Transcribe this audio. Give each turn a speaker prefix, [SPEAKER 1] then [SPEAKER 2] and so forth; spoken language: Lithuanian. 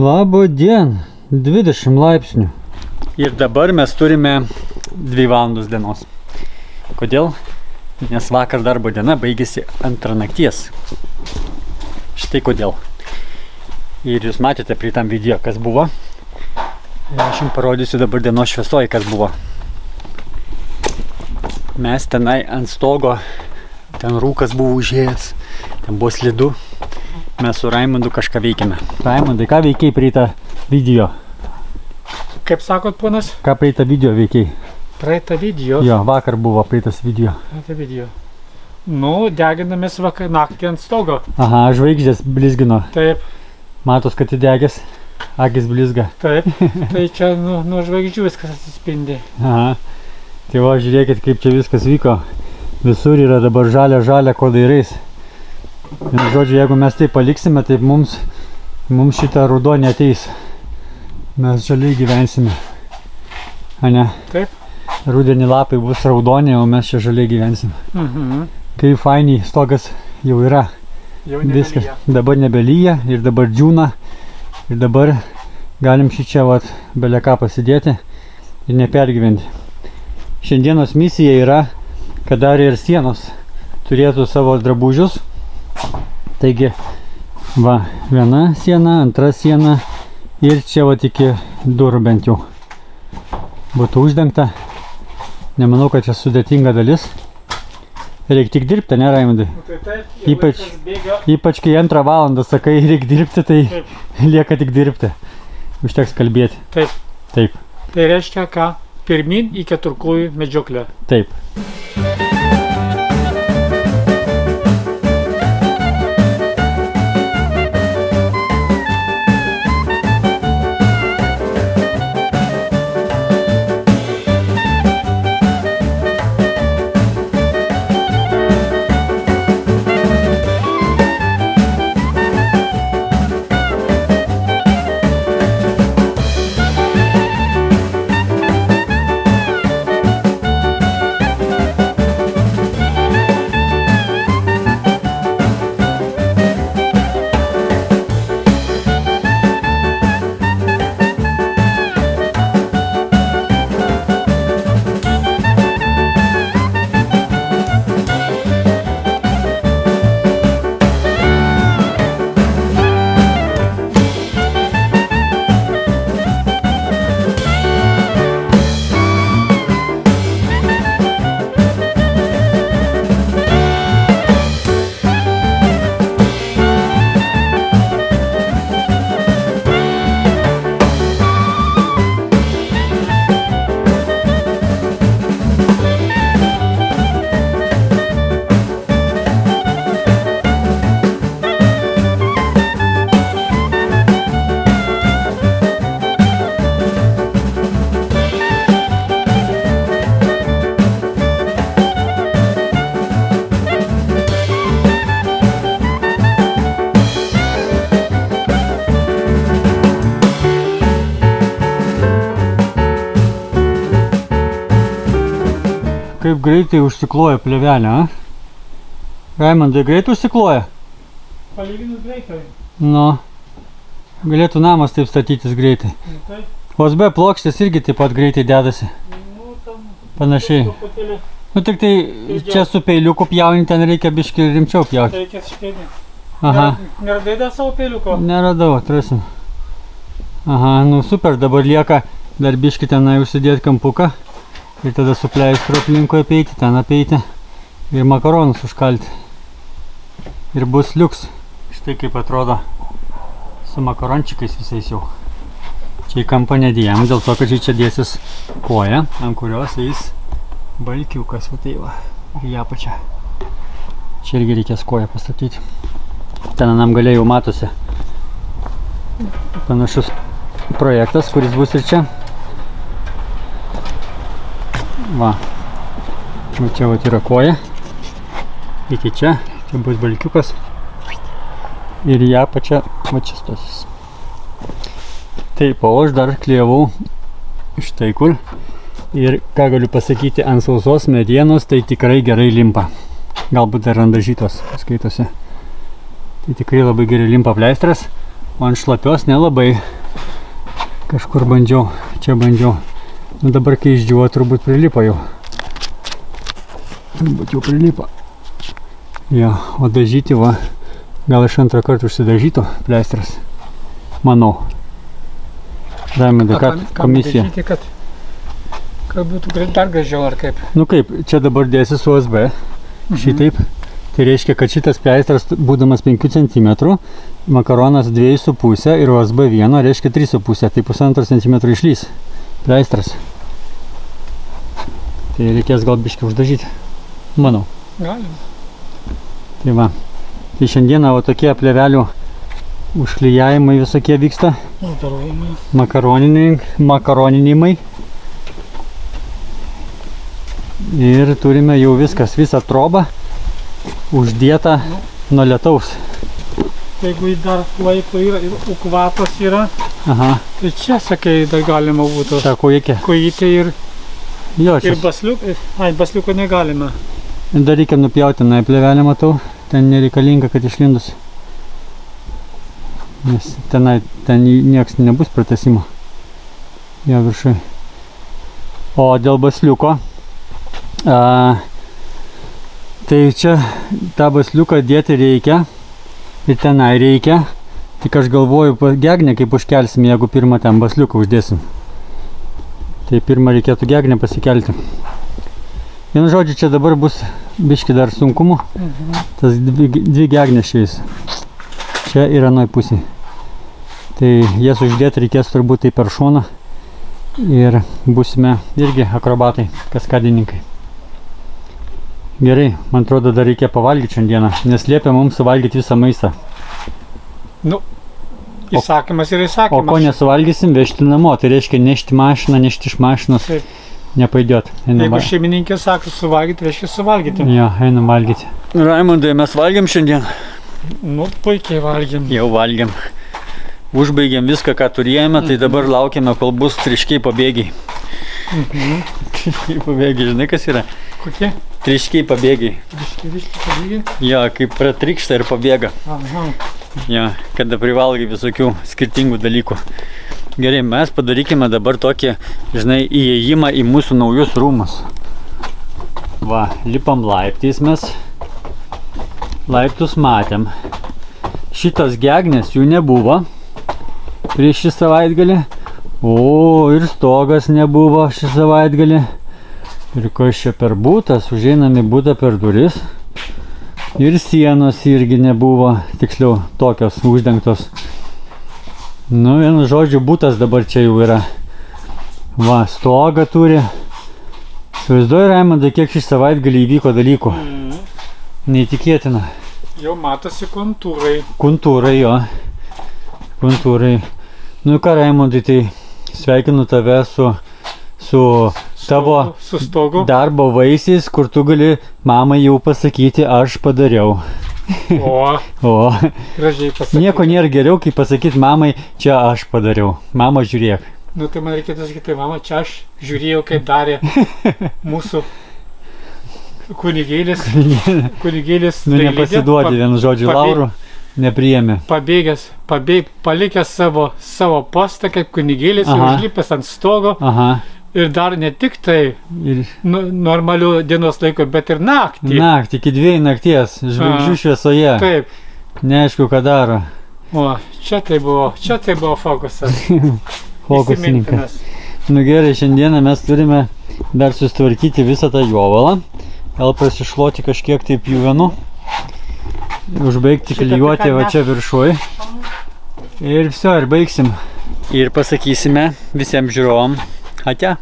[SPEAKER 1] Labą dieną, 20 laipsnių. Ir dabar mes turime 2 valandos dienos. Kodėl? Nes vakar darbo diena baigėsi 2 nakties. Štai kodėl. Ir jūs matėte prie tam video, kas buvo. Ir aš jums parodysiu dabar dienos šviesoje, kas buvo. Mes tenai ant stogo, ten rūkas buvo užėjęs, ten buvo slidu. Mes su Raimundu kažką veikiame. Raimundai, ką veikiai prie tą video?
[SPEAKER 2] Kaip sakot, ponas?
[SPEAKER 1] Ką prie tą video veikiai?
[SPEAKER 2] Praeitą video?
[SPEAKER 1] Jo, vakar buvo praeitas video.
[SPEAKER 2] Praeitą video. Nu, deginamės vakar naktį ant stogo.
[SPEAKER 1] Aha, žvaigždės blizgino.
[SPEAKER 2] Taip.
[SPEAKER 1] Matos, kad įdegęs, akis blizga.
[SPEAKER 2] Taip. Tai čia nuo žvaigždžių viskas atsispindi.
[SPEAKER 1] Aha. Tai va, žiūrėkit, kaip čia viskas vyko. Visur yra dabar žalia ko dairais. Žodžiu, jeigu mes tai paliksime, tai mums šitą rudenį ateis. Mes žaliai gyvensime. Ane?
[SPEAKER 2] Taip.
[SPEAKER 1] Rudenį lapai bus raudoni, o mes čia žaliai gyvensime. Kaip fainiai, stogas jau yra.
[SPEAKER 2] Jau
[SPEAKER 1] viskas.
[SPEAKER 2] nebelyja.
[SPEAKER 1] Dabar nebelyja ir dabar džiūna. Ir dabar galim šičia belia ką pasidėti ir nepergyventi. Šiandienos misija yra, kad dar ir sienos turėtų savo drabužius. Taigi, va, viena siena, antra siena ir čia va iki durų bent jau būtų uždengta. Nemanau, kad čia sudėtinga dalis. Reikia tik dirbti, ne, Raimundai?
[SPEAKER 2] Tai taip,
[SPEAKER 1] Ypač kai 2 valandą sakai, reikia dirbti, tai taip. Lieka tik dirbti. Užteks kalbėti.
[SPEAKER 2] Taip.
[SPEAKER 1] Taip.
[SPEAKER 2] Tai reiškia, ką? Pirmin į keturkojų medžioklę.
[SPEAKER 1] Taip. Kaip greitai užsikloja plėvelė, a? Raimundai, greitai užsikloja?
[SPEAKER 2] Palyginus greitai.
[SPEAKER 1] Nu, galėtų namas taip statytis greitai.
[SPEAKER 2] Taip.
[SPEAKER 1] OSB plokštės irgi taip pat greitai dedasi.
[SPEAKER 2] Nu, tam
[SPEAKER 1] Panašiai.
[SPEAKER 2] truputėlį
[SPEAKER 1] Nu, tik tai čia su peiliuku pjauni, ten reikia biškį rimčiau pjauti.
[SPEAKER 2] reikės išpėdinti.
[SPEAKER 1] Aha.
[SPEAKER 2] Neradai dar savo peiliuko?
[SPEAKER 1] Neradau, atrasim. Aha, nu super, dabar lieka dar biškį tenai užsidėti kampuką. Ir tada su pleistru aplinkui apeiti, ten apeiti. Ir makaronus užkalti. Ir bus liuks. Štai kaip atrodo su makarončikais visais jau. Čia į kampą nedėjom, dėl to, kad čia dėsis koja, ant kurios eis balkiukas, va tai va. Ir ją pačią. Čia irgi reikės koją pastatyti. Ten anam gale jau matosi panašus projektas, kuris bus ir čia. Va. Va čia va yra koja. Iki čia. Čia bus balkiukas. Ir ją pačią va čia stosis. Taip, o aš dar klijavau štai kur. Ir ką galiu pasakyti, ant sausos medienos tai tikrai gerai limpa. Galbūt dar ant dažytos skaitosi. Tai tikrai labai gerai limpa pleistras. o ant šlapios nelabai. Kažkur bandžiau, čia bandžiau. Nu dabar kai išdžiuvo, turbūt prilipo jau. Turbūt jau prilipo. Jo, o dažyti va, gal iš antrą kartą užsidažytų pleistras. Manau. Raimundai, ką komisija?
[SPEAKER 2] Dažyti, kad būtų dar gražiau ar kaip?
[SPEAKER 1] Nu kaip, čia dabar dėsi su USB. Šitaip. Tai reiškia, kad šitas pleistras, būdamas 5 cm, makaronas 2,5 ir USB 1, reiškia 3,5, tai 1,5 cm išlys pleistras. Tai reikės gal biškį uždažyti, manau.
[SPEAKER 2] Galim.
[SPEAKER 1] Tai va, tai šiandieną va tokie plėvelių užklijavimai visokie vyksta. Makaroninimai. Ir turime jau viskas, visą trobą uždėta nuo lietaus.
[SPEAKER 2] Jeigu dar laiko yra ir kvapas yra,
[SPEAKER 1] Aha.
[SPEAKER 2] tai čia, sakai, dar galima būtų.
[SPEAKER 1] Ta kojikė.
[SPEAKER 2] Kojytė ir
[SPEAKER 1] Ir
[SPEAKER 2] basliuką. Ai, basliuko negalima.
[SPEAKER 1] dar reikia nupjauti plėvelę, matau. Ten nereikalinga, kad išlindus. Nes ten nieks nebus pratęsimo. Jo viršui. O dėl basliuko. Tai čia tą basliuką dėti reikia ir tenai reikia. Tik aš galvoju gegnę kaip užkelsim, jeigu pirmą ten basliuką uždėsim. Tai pirmą reikėtų gegnę pasikelti. Vienu žodžiu, čia dabar bus biški dar sunkumų. Tas dvi gegnės šiais. Čia ir anoj pusėj. Tai jas uždėti reikės turbūt tai per šoną. Ir būsime irgi akrobatai, kaskadininkai. Gerai, man atrodo, dar reikia pavalgyti šiandieną, nes liepia mums suvalgyti visą maistą.
[SPEAKER 2] Nu, įsakymas ir įsakymas.
[SPEAKER 1] O ko nesuvalgysim, vežti namo, tai reiškia nešti mašiną, nešti iš mašinos, nepaidėt.
[SPEAKER 2] Jeigu šeimininkė sako suvalgyti, reiškia suvalgyti.
[SPEAKER 1] Jo, einam valgyti. Raimundai, mes valgėm šiandien?
[SPEAKER 2] Nu, puikiai valgėm.
[SPEAKER 1] Jau valgėm. Užbaigėm viską, ką turėjome, tai dabar laukiame, kol bus triškiai pabėgiai. Triškiai pabėgiai, žinai kas yra?
[SPEAKER 2] Kokie?
[SPEAKER 1] Triškiai pabėgiai.
[SPEAKER 2] Triškiai pabėgiai?
[SPEAKER 1] Jo, kaip pratrykšta ir pabėga.
[SPEAKER 2] Aha.
[SPEAKER 1] Jo, kada privalgai visokių skirtingų dalykų. Gerai, mes padarykime dabar tokį, žinai, įėjimą į mūsų naujus rūmus. Va, lipam laiptais mes. Laiptus matėm. Šitas gegnės jų nebuvo prieš šį savaitgalį. O, ir stogas nebuvo šį savaitgalį. Ir kas čia per būtas, užeinam į būtą per duris. Ir sienos irgi nebuvo, tiksliau, tokios uždengtos. Nu, vienu žodžiu, būtas dabar čia jau yra. Va, stogą turi. Įsivaizduoju, Raimundai, kiek šį savaitgalį įvyko dalykų. Neįtikėtina.
[SPEAKER 2] Jau matosi kontūrai.
[SPEAKER 1] Kontūrai, jo. Kontūrai. Nu ką, Raimundai, tai sveikinu tave su tavo
[SPEAKER 2] stogu.
[SPEAKER 1] Darbo vaisiais, kur tu gali mamai jau pasakyti, aš padariau. O.
[SPEAKER 2] Gražiai pasakyti.
[SPEAKER 1] Nieko nėra geriau, kai pasakyti mamai, čia aš padariau. Mama, žiūrėk.
[SPEAKER 2] Nu tai man reikėtų sakyti, mama, čia aš žiūrėjau, kaip darė mūsų kunigėlis.
[SPEAKER 1] Nu nepasiduodi, vienu žodžiu, laurų. Nepriėmė.
[SPEAKER 2] Palikęs savo postą kaip kunigėlis, užlipęs ant stogo.
[SPEAKER 1] Aha.
[SPEAKER 2] Ir dar ne tik tai normalių dienos laiko, bet ir naktį.
[SPEAKER 1] Naktį, iki 2 nakties, žvaigždžių šviesoje.
[SPEAKER 2] Taip.
[SPEAKER 1] Neaišku, ką daro.
[SPEAKER 2] O, čia tai buvo fokusas.
[SPEAKER 1] Fokusininkas. Nu gerai, šiandieną mes turime dar sustvarkyti visą tą jovalą. Gal prasišluoti kažkiek taip pjuvenų. Užbaigti klijuoti va čia viršuj. Ir viso, ir baigsim. Ir pasakysime visiems žiūrovam. Atia.